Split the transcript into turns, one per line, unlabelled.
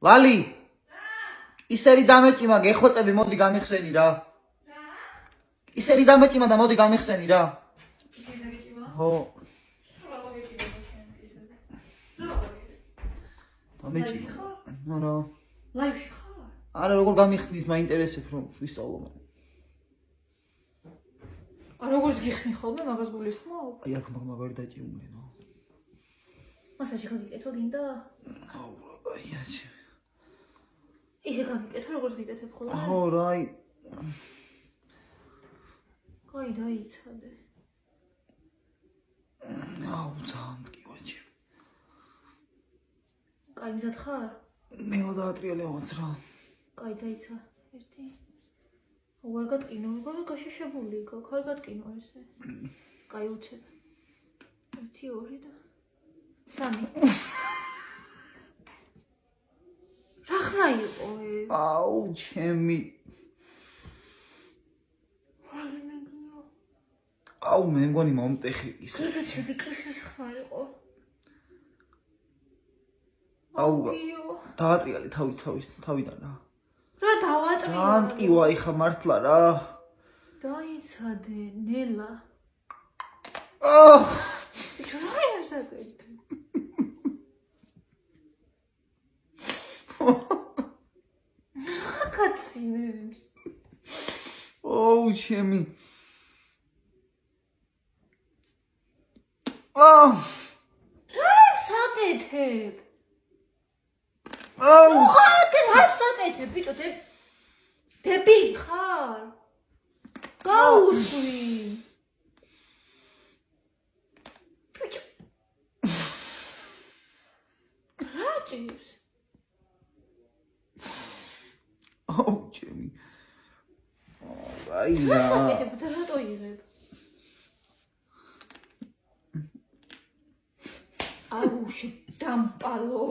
ლალი ისერი დამეჭიმა გეხოწები მოდი გამიხსენი რა ისერი დამეჭიმა და მოდი გამიხსენი რა
ისერი დამეჭიმა
ხო
სულ აღგეჭიმა
დამეჭიმა არა
ლაივში ხარ
არა როგორ გამიხსნის მაინტერესებს რომ ვისწავლო მე
როგორც გიხსნი ხოლმე მაგას გულისხმობ
აი აქ მაგარი დაჭიმული ნო
მასაჟი გაგიკეთო გინდა
აუ აი აჩი
ისე გაგიკეთო როგორც გიკეთებ ხოლმე
ხო რა აი
კაი დაიცადე
აუ ძალიან მტკივაჩი
კაი მზად ხარ
მე დაატრიალე ამაც რა
კაი დაიცა ერთი უარ გატკინო როგორ გაშაშებული გაქვს არ გატკინო ესე კაი უცებ 1 2 და 3 რა ხმა იყო ეს
აუ ჩემი აუ მე მგონი მომტეხი ისე
ისეთი კისრის ხმა იყო
აუ დაატრიალე თავიდან რა
რა დავატრიალე
ძალიან ტკივა იხა მართლა რა
დაიცადე ნელა
აჰ
რა ისაკეთ კაცინებს
ოუ ჩემი აჰ
რა საკეთებ
აუ
რა საკეთებ ბიჭო დებილი ხარ გაუშვი ბიჭო რა ჭირს
აუ ჩემი აი რა
საკეთებ და რატო იღებ აუ შე დამპალო